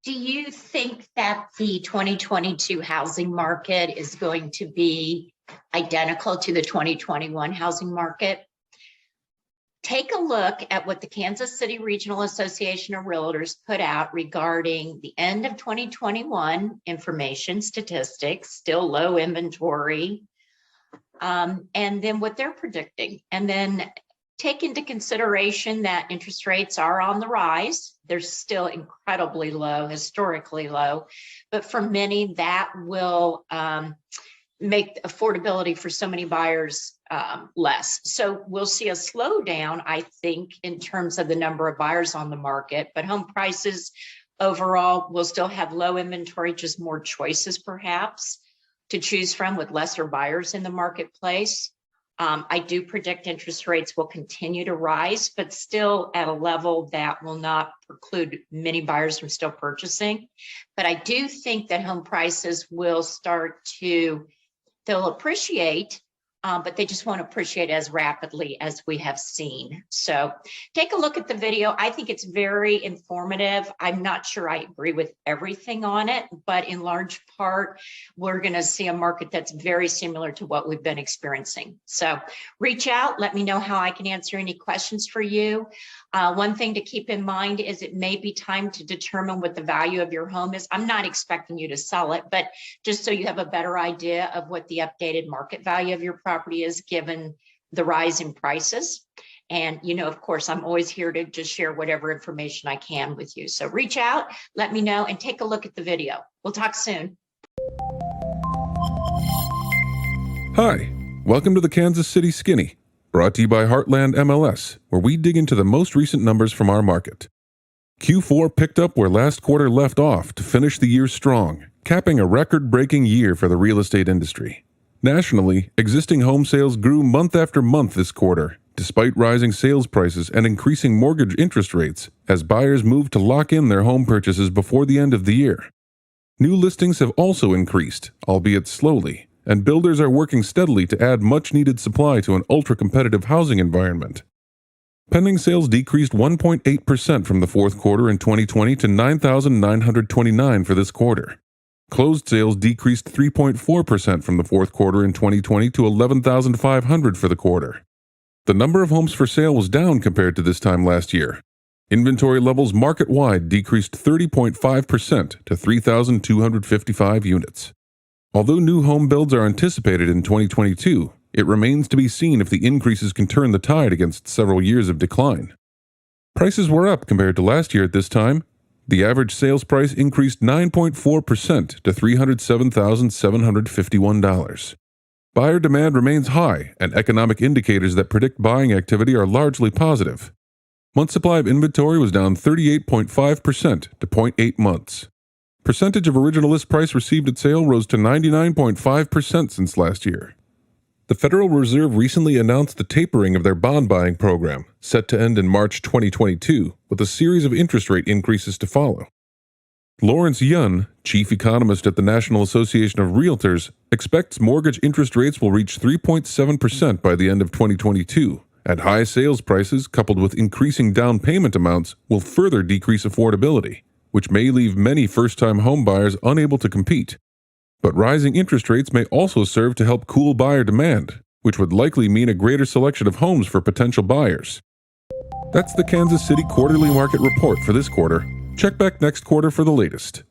Do you think that the 2022 housing market is going to be identical to the 2021 housing market? Take a look at what the Kansas City Regional Association of Realtors put out regarding the end of 2021 information statistics, still low inventory, and then what they're predicting. And then take into consideration that interest rates are on the rise. They're still incredibly low, historically low, but for many that will make affordability for so many buyers less. So we'll see a slowdown, I think, in terms of the number of buyers on the market, but home prices overall will still have low inventory, just more choices perhaps to choose from with lesser buyers in the marketplace. I do predict interest rates will continue to rise, but still at a level that will not preclude many buyers from still purchasing. But I do think that home prices will start to, they'll appreciate, but they just won't appreciate as rapidly as we have seen. So take a look at the video. I think it's very informative. I'm not sure I agree with everything on it, but in large part, we're going to see a market that's very similar to what we've been experiencing. So reach out, let me know how I can answer any questions for you. One thing to keep in mind is it may be time to determine what the value of your home is. I'm not expecting you to sell it, but just so you have a better idea of what the updated market value of your property is given the rise in prices. And, you know, of course, I'm always here to just share whatever information I can with you. So reach out, let me know, and take a look at the video. We'll talk soon. Hi, welcome to the Kansas City Skinny, brought to you by Heartland MLS, where we dig into the most recent numbers from our market. Q4 picked up where last quarter left off to finish the year strong, capping a record-breaking year for the real estate industry. Nationally, existing home sales grew month after month this quarter, despite rising sales prices and increasing mortgage interest rates as buyers moved to lock in their home purchases before the end of the year. New listings have also increased, albeit slowly, and builders are working steadily to add much-needed supply to an ultra-competitive housing environment. Pending sales decreased 1.8% from the fourth quarter in 2020 to 9,929 for this quarter. Closed sales decreased 3.4% from the fourth quarter in 2020 to 11,500 for the quarter. The number of homes for sale was down compared to this time last year. Inventory levels market-wide decreased 30.5% to 3,255 units. Although new home builds are anticipated in 2022, it remains to be seen if the increases can turn the tide against several years of decline. Prices were up compared to last year at this time. The average sales price increased 9.4% to $307,751. Buyer demand remains high, and economic indicators that predict buying activity are largely positive. Month supply of inventory was down 38.5% to 0.8 months. Percentage of original list price received at sale rose to 99.5% since last year. The Federal Reserve recently announced the tapering of their bond buying program, set to end in March 2022, with a series of interest rate increases to follow. Lawrence Yun, chief economist at the National Association of Realtors, expects mortgage interest rates will reach 3.7% by the end of 2022, and high sales prices coupled with increasing down payment amounts will further decrease affordability, which may leave many first-time home buyers unable to compete. But rising interest rates may also serve to help cool buyer demand, which would likely mean a greater selection of homes for potential buyers. That's the Kansas City Quarterly Market Report for this quarter. Check back next quarter for the latest.